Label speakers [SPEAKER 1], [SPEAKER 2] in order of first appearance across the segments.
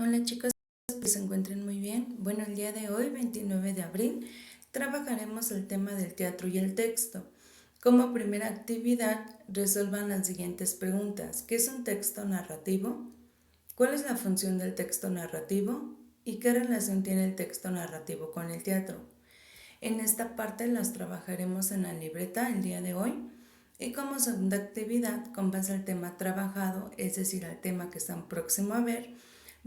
[SPEAKER 1] Hola chicos, espero que se encuentren muy bien. Bueno, el día de hoy, 29 de abril, trabajaremos el tema del teatro y el texto. Como primera actividad, resuelvan las siguientes preguntas. ¿Qué es un texto narrativo? ¿Cuál es la función del texto narrativo? ¿Y qué relación tiene el texto narrativo con el teatro? En esta parte las trabajaremos en la libreta el día de hoy. Y como segunda actividad, con base al tema trabajado, es decir, al tema que están próximo a ver,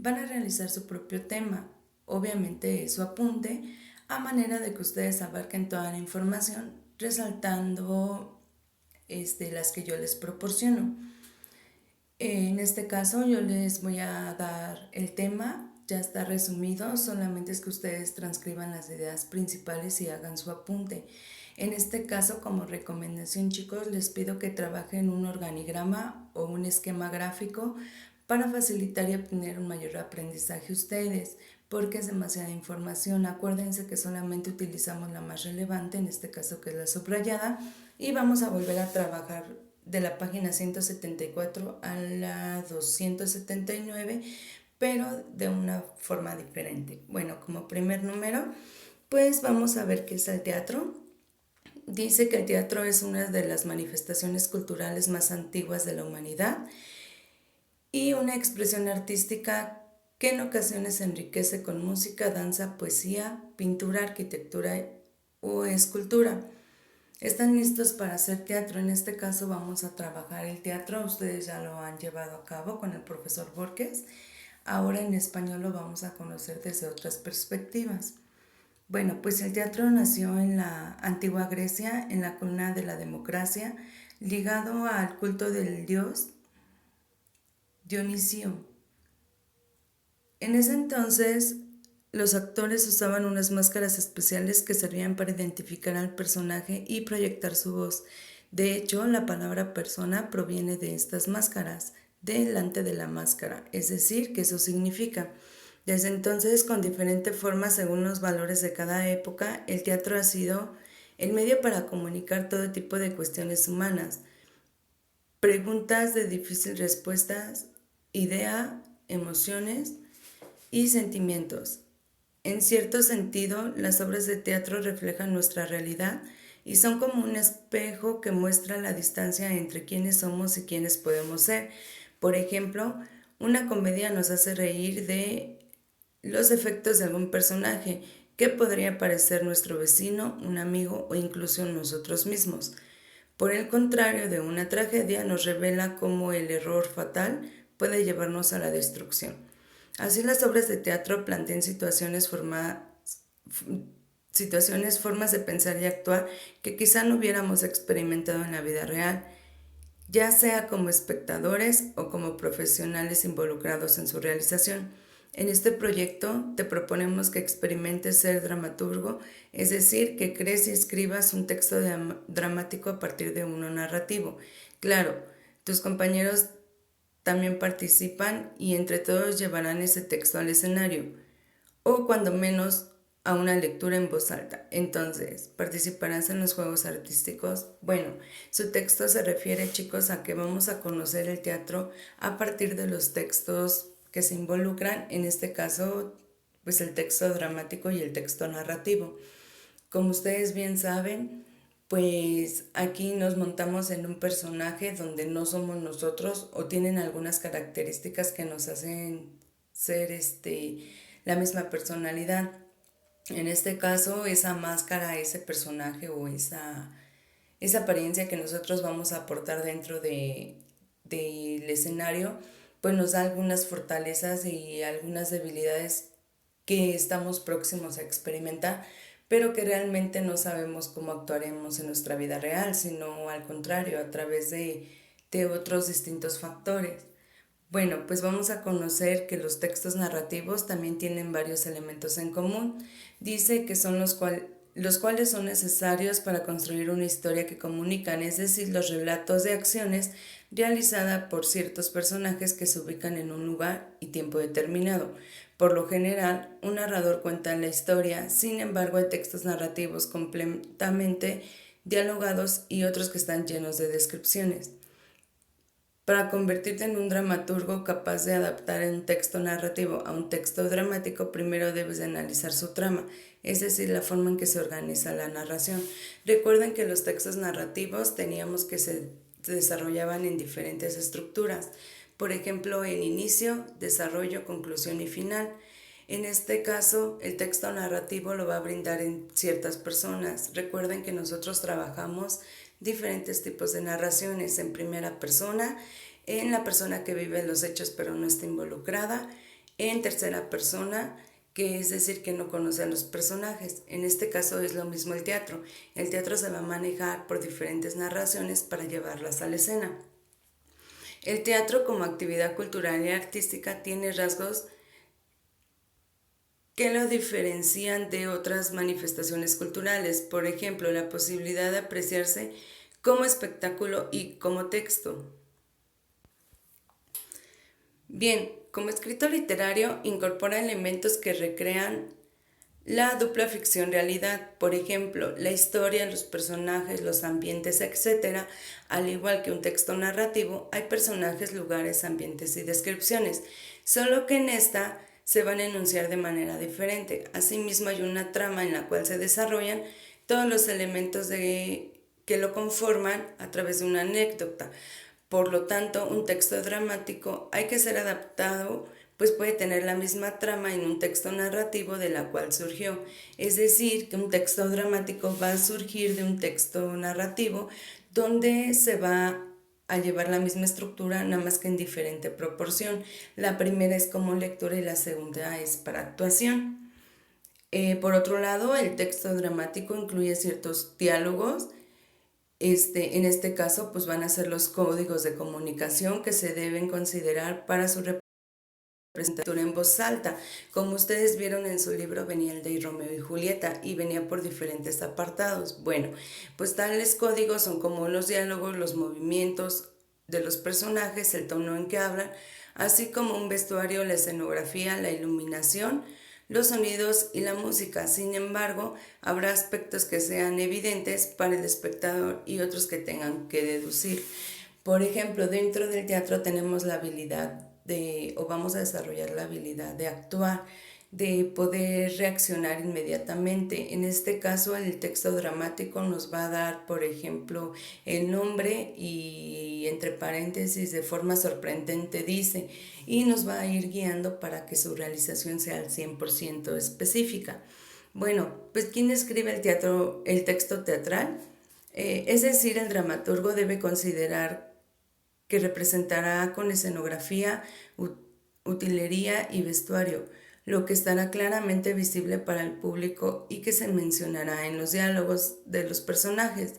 [SPEAKER 1] van a realizar su propio tema, obviamente su apunte, a manera de que ustedes abarquen toda la información, resaltando las que yo les proporciono. En este caso yo les voy a dar el tema, ya está resumido, solamente es que ustedes transcriban las ideas principales y hagan su apunte. En este caso, como recomendación, chicos, les pido que trabajen un organigrama o un esquema gráfico para facilitar y obtener un mayor aprendizaje ustedes, porque es demasiada información. Acuérdense que solamente utilizamos la más relevante, en este caso que es la subrayada, y vamos a volver a trabajar de la página 174 a la 279, pero de una forma diferente. Bueno, como primer número, pues vamos a ver qué es el teatro. Dice que el teatro es una de las manifestaciones culturales más antiguas de la humanidad y una expresión artística que en ocasiones se enriquece con música, danza, poesía, pintura, arquitectura o escultura. ¿Están listos para hacer teatro? En este caso vamos a trabajar el teatro. Ustedes ya lo han llevado a cabo con el profesor Borges. Ahora en español lo vamos a conocer desde otras perspectivas. Bueno, pues el teatro nació en la antigua Grecia, en la cuna de la democracia, ligado al culto del dios Dionisio. En ese entonces, los actores usaban unas máscaras especiales que servían para identificar al personaje y proyectar su voz. De hecho, la palabra persona proviene de estas máscaras, delante de la máscara, es decir, que eso significa. Desde entonces, con diferentes formas según los valores de cada época, el teatro ha sido el medio para comunicar todo tipo de cuestiones humanas, preguntas de difícil respuesta, idea, emociones y sentimientos. En cierto sentido, las obras de teatro reflejan nuestra realidad y son como un espejo que muestra la distancia entre quienes somos y quienes podemos ser. Por ejemplo, una comedia nos hace reír de los efectos de algún personaje que podría parecer nuestro vecino, un amigo o incluso nosotros mismos. Por el contrario, de una tragedia nos revela cómo el error fatal puede llevarnos a la destrucción. Así las obras de teatro plantean formas de pensar y actuar que quizá no hubiéramos experimentado en la vida real, ya sea como espectadores o como profesionales involucrados en su realización. En este proyecto te proponemos que experimentes ser dramaturgo, es decir, que crees y escribas un texto dramático a partir de uno narrativo. Claro, tus compañeros también participan y entre todos llevarán ese texto al escenario, o cuando menos a una lectura en voz alta. Entonces, ¿participarás en los juegos artísticos? Bueno, su texto se refiere, chicos, a que vamos a conocer el teatro a partir de los textos que se involucran, en este caso, pues el texto dramático y el texto narrativo. Como ustedes bien saben, pues aquí nos montamos en un personaje donde no somos nosotros o tienen algunas características que nos hacen ser la misma personalidad. En este caso, esa máscara, ese personaje o esa apariencia que nosotros vamos a aportar dentro del escenario, pues nos da algunas fortalezas y algunas debilidades que estamos próximos a experimentar, pero que realmente no sabemos cómo actuaremos en nuestra vida real, sino al contrario, a través de otros distintos factores. Bueno, pues vamos a conocer que los textos narrativos también tienen varios elementos en común. Dice que son los cuales son necesarios para construir una historia que comunican, es decir, los relatos de acciones realizadas por ciertos personajes que se ubican en un lugar y tiempo determinado. Por lo general, un narrador cuenta la historia, sin embargo, hay textos narrativos completamente dialogados y otros que están llenos de descripciones. Para convertirte en un dramaturgo capaz de adaptar un texto narrativo a un texto dramático, primero debes de analizar su trama, es decir, la forma en que se organiza la narración. Recuerden que los textos narrativos teníamos que se desarrollaban en diferentes estructuras, por ejemplo, en inicio, desarrollo, conclusión y final. En este caso, el texto narrativo lo va a brindar en ciertas personas. Recuerden que nosotros trabajamos diferentes tipos de narraciones, en primera persona, en la persona que vive los hechos pero no está involucrada, en tercera persona, que es decir que no conoce a los personajes. En este caso es lo mismo el teatro. El teatro se va a manejar por diferentes narraciones para llevarlas a la escena. El teatro como actividad cultural y artística tiene rasgos que lo diferencian de otras manifestaciones culturales, por ejemplo, la posibilidad de apreciarse como espectáculo y como texto. Bien, como escritor literario incorpora elementos que recrean la dupla ficción-realidad, por ejemplo, la historia, los personajes, los ambientes, etc. Al igual que un texto narrativo, hay personajes, lugares, ambientes y descripciones, solo que en esta se van a enunciar de manera diferente. Asimismo, hay una trama en la cual se desarrollan todos los elementos que lo conforman a través de una anécdota. Por lo tanto, un texto dramático hay que ser adaptado, pues puede tener la misma trama en un texto narrativo de la cual surgió. Es decir, que un texto dramático va a surgir de un texto narrativo donde se va a llevar la misma estructura, nada más que en diferente proporción. La primera es como lectura y la segunda es para actuación. Por otro lado, el texto dramático incluye ciertos diálogos. En este caso, pues van a ser los códigos de comunicación que se deben considerar para su presentación en voz alta. Como ustedes vieron en su libro, venía el de Romeo y Julieta y venía por diferentes apartados. Bueno, pues tales códigos son como los diálogos, los movimientos de los personajes, el tono en que hablan, así como un vestuario, la escenografía, la iluminación, los sonidos y la música. Sin embargo, habrá aspectos que sean evidentes para el espectador y otros que tengan que deducir. Por ejemplo, dentro del teatro tenemos la habilidad o vamos a desarrollar la habilidad de actuar, de poder reaccionar inmediatamente. En este caso, el texto dramático nos va a dar, por ejemplo, el nombre y entre paréntesis de forma sorprendente dice, y nos va a ir guiando para que su realización sea al 100% específica. Bueno, pues ¿quién escribe el texto teatral? Es decir, el dramaturgo debe considerar que representará con escenografía, utilería y vestuario, lo que estará claramente visible para el público y que se mencionará en los diálogos de los personajes,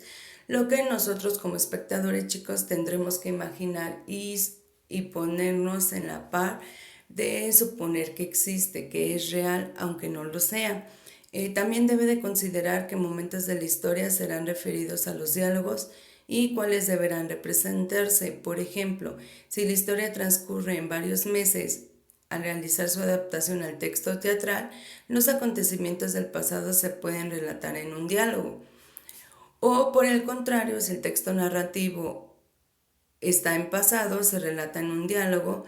[SPEAKER 1] lo que nosotros como espectadores chicos tendremos que imaginar y ponernos en la par de suponer que existe, que es real, aunque no lo sea. También debe de considerar que momentos de la historia serán referidos a los diálogos y cuáles deberán representarse. Por ejemplo, si la historia transcurre en varios meses, al realizar su adaptación al texto teatral, los acontecimientos del pasado se pueden relatar en un diálogo. O por el contrario, si el texto narrativo está en pasado, se relata en un diálogo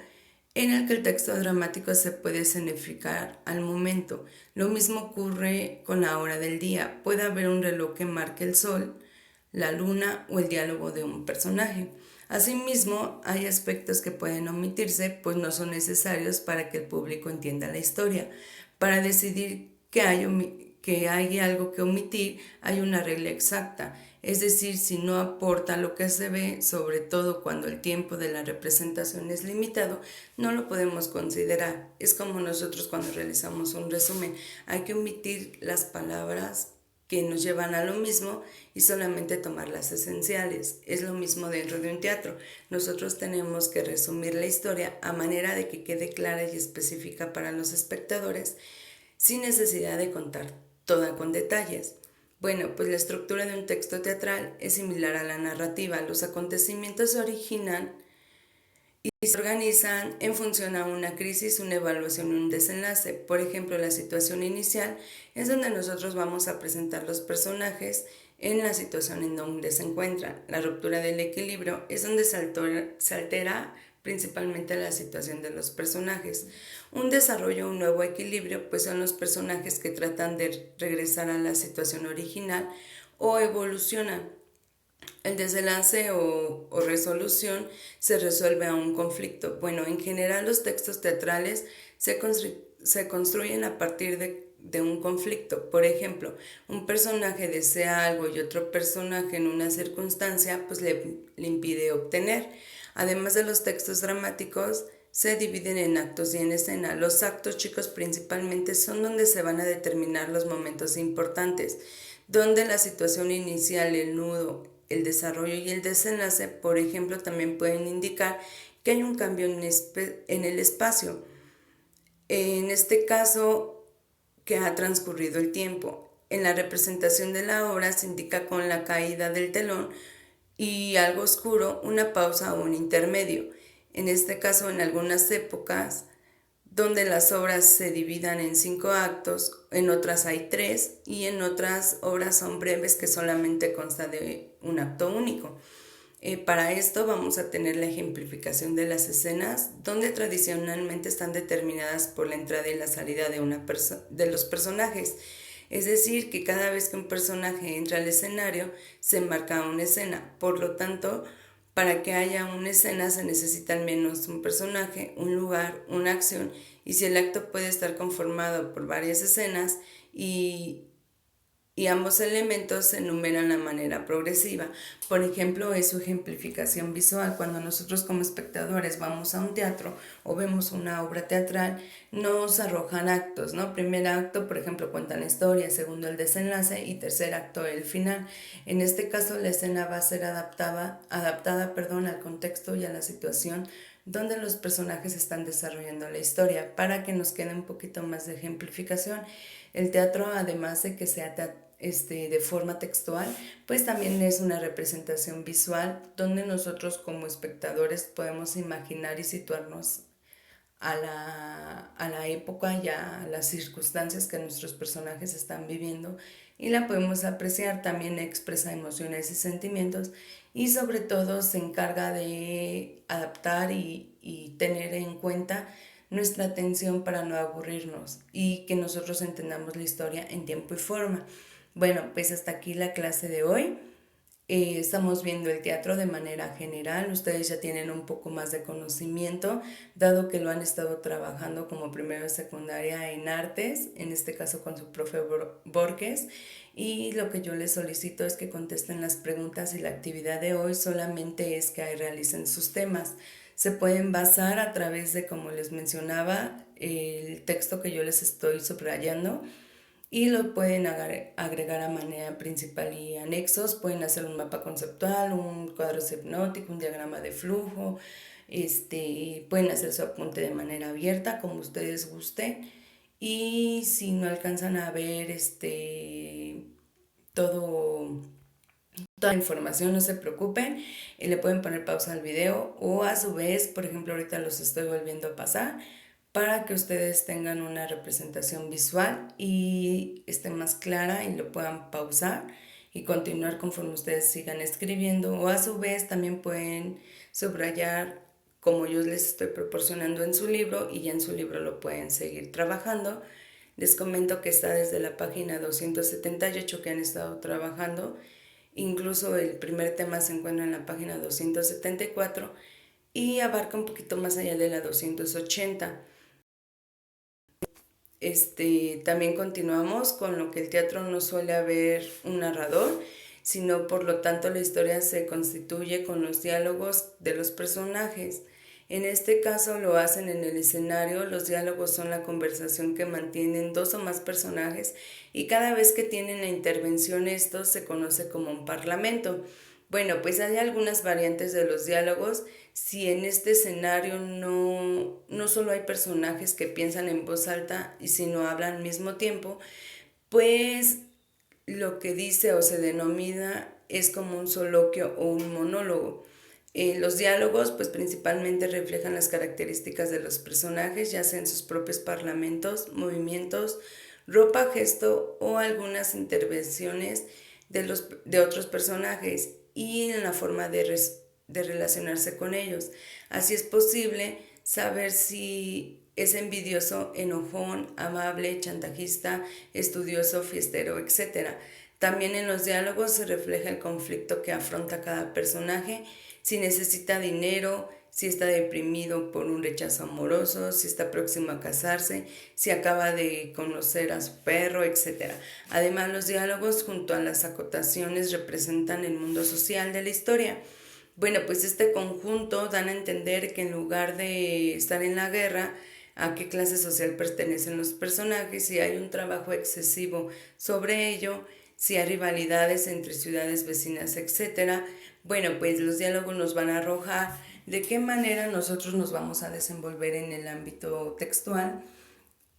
[SPEAKER 1] en el que el texto dramático se puede escenificar al momento. Lo mismo ocurre con la hora del día. Puede haber un reloj que marque el sol, la luna o el diálogo de un personaje. Asimismo, hay aspectos que pueden omitirse, pues no son necesarios para que el público entienda la historia. Para decidir que hay algo que omitir, hay una regla exacta. Es decir, si no aporta lo que se ve, sobre todo cuando el tiempo de la representación es limitado, no lo podemos considerar. Es como nosotros cuando realizamos un resumen. Hay que omitir las palabras que nos llevan a lo mismo y solamente tomar las esenciales. Es lo mismo dentro de un teatro. Nosotros tenemos que resumir la historia a manera de que quede clara y específica para los espectadores, sin necesidad de contar toda con detalles. Bueno, pues la estructura de un texto teatral es similar a la narrativa. Los acontecimientos se originan y se organizan en función a una crisis, una evaluación y un desenlace. Por ejemplo, la situación inicial es donde nosotros vamos a presentar los personajes en la situación en donde se encuentra. La ruptura del equilibrio es donde se altera principalmente la situación de los personajes. Un desarrollo, un nuevo equilibrio, pues son los personajes que tratan de regresar a la situación original o evolucionan. El desenlace o resolución se resuelve a un conflicto. Bueno, en general los textos teatrales se construyen a partir de un conflicto. Por ejemplo, un personaje desea algo y otro personaje en una circunstancia pues le impide obtener. Además de los textos dramáticos, se dividen en actos y en escena. Los actos, chicos, principalmente son donde se van a determinar los momentos importantes, donde la situación inicial, el nudo, el desarrollo y el desenlace, por ejemplo, también pueden indicar que hay un cambio en el espacio. En este caso, que ha transcurrido el tiempo. En la representación de la obra se indica con la caída del telón y algo oscuro, una pausa o un intermedio. En este caso, en algunas épocas, donde las obras se dividan en 5 actos, en otras hay 3 y en otras obras son breves que solamente consta de un acto único. Para esto vamos a tener la ejemplificación de las escenas, donde tradicionalmente están determinadas por la entrada y la salida de los personajes. Es decir, que cada vez que un personaje entra al escenario, se marca una escena. Por lo tanto, para que haya una escena se necesita al menos un personaje, un lugar, una acción, y si el acto puede estar conformado por varias escenas y ambos elementos se enumeran de manera progresiva. Por ejemplo, es su ejemplificación visual. Cuando nosotros como espectadores vamos a un teatro o vemos una obra teatral, nos arrojan actos, ¿no? Primer acto, por ejemplo, cuentan la historia, segundo el desenlace y tercer acto el final. En este caso, la escena va a ser adaptada al contexto y a la situación donde los personajes están desarrollando la historia, para que nos quede un poquito más de ejemplificación. El teatro, además de que sea de forma textual, pues también es una representación visual donde nosotros como espectadores podemos imaginar y situarnos a la época y a las circunstancias que nuestros personajes están viviendo, y la podemos apreciar. También expresa emociones y sentimientos, y sobre todo se encarga de adaptar y tener en cuenta nuestra atención para no aburrirnos y que nosotros entendamos la historia en tiempo y forma. Bueno, pues hasta aquí la clase de hoy. Estamos viendo el teatro de manera general. Ustedes ya tienen un poco más de conocimiento, dado que lo han estado trabajando como primero de secundaria en artes, en este caso con su profe Borges, y lo que yo les solicito es que contesten las preguntas, y la actividad de hoy solamente es que realicen sus temas. Se pueden basar a través de, como les mencionaba, el texto que yo les estoy subrayando, y lo pueden agregar a manera principal y anexos. Pueden hacer un mapa conceptual, un cuadro hipnótico, un diagrama de flujo, pueden hacer su apunte de manera abierta como ustedes gusten, y si no alcanzan a ver toda la información, no se preocupen, le pueden poner pausa al video, o a su vez, por ejemplo, ahorita los estoy volviendo a pasar para que ustedes tengan una representación visual y esté más clara y lo puedan pausar y continuar conforme ustedes sigan escribiendo, o a su vez también pueden subrayar como yo les estoy proporcionando en su libro, y ya en su libro lo pueden seguir trabajando. Les comento que está desde la página 278 que han estado trabajando. Incluso el primer tema se encuentra en la página 274 y abarca un poquito más allá de la 280. También continuamos con lo que el teatro no suele haber un narrador, sino por lo tanto la historia se constituye con los diálogos de los personajes. En este caso lo hacen en el escenario. Los diálogos son la conversación que mantienen dos o más personajes, y cada vez que tienen la intervención estos se conoce como un parlamento. Bueno, pues hay algunas variantes de los diálogos. Si en este escenario no solo hay personajes que piensan en voz alta y si no hablan al mismo tiempo, pues lo que dice o se denomina es como un soliloquio o un monólogo. Los diálogos pues principalmente reflejan las características de los personajes, ya sea en sus propios parlamentos, movimientos, ropa, gesto o algunas intervenciones de otros personajes y en la forma de relacionarse con ellos. Así es posible saber si es envidioso, enojón, amable, chantajista, estudioso, fiestero, etc. También en los diálogos se refleja el conflicto que afronta cada personaje, si necesita dinero, si está deprimido por un rechazo amoroso, si está próximo a casarse, si acaba de conocer a su perro, etc. Además, los diálogos junto a las acotaciones representan el mundo social de la historia. Bueno, pues este conjunto dan a entender que en lugar de estar en la guerra, a qué clase social pertenecen los personajes, si hay un trabajo excesivo sobre ello, si hay rivalidades entre ciudades vecinas, etc. Bueno, pues los diálogos nos van a arrojar de qué manera nosotros nos vamos a desenvolver en el ámbito textual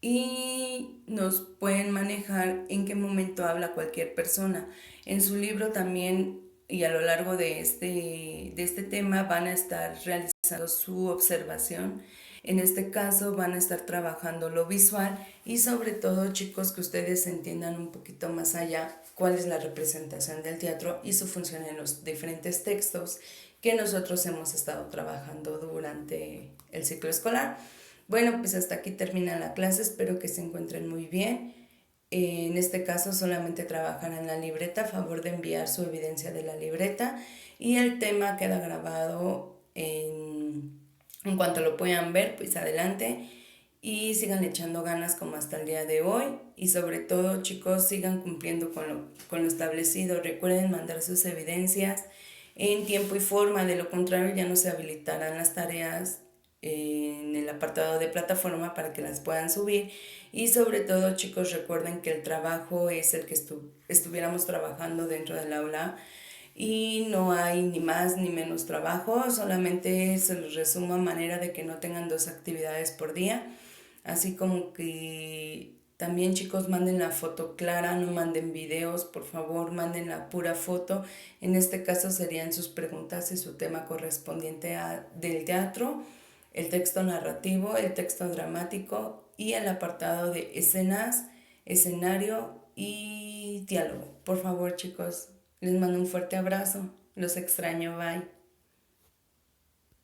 [SPEAKER 1] y nos pueden manejar en qué momento habla cualquier persona. En su libro también y a lo largo de este tema van a estar realizando su observación. En este caso van a estar trabajando lo visual y sobre todo, chicos, que ustedes entiendan un poquito más allá cuál es la representación del teatro y su función en los diferentes textos que nosotros hemos estado trabajando durante el ciclo escolar. Bueno, pues hasta aquí termina la clase, espero que se encuentren muy bien. En este caso solamente trabajarán la libreta, a favor de enviar su evidencia de la libreta y el tema queda grabado en cuanto lo puedan ver, pues adelante y sigan echando ganas como hasta el día de hoy y sobre todo, chicos, sigan cumpliendo con lo establecido. Recuerden mandar sus evidencias en tiempo y forma, de lo contrario ya no se habilitarán las tareas en el apartado de plataforma para que las puedan subir. Y sobre todo, chicos, recuerden que el trabajo es el que estuviéramos trabajando dentro del aula y no hay ni más ni menos trabajo, solamente se los resumo a manera de que no tengan 2 actividades por día, así como que también, chicos, manden la foto clara, no manden videos, por favor, manden la pura foto. En este caso serían sus preguntas y su tema correspondiente del teatro, el texto narrativo, el texto dramático y el apartado de escenas, escenario y diálogo. Por favor, chicos, les mando un fuerte abrazo. Los extraño. Bye.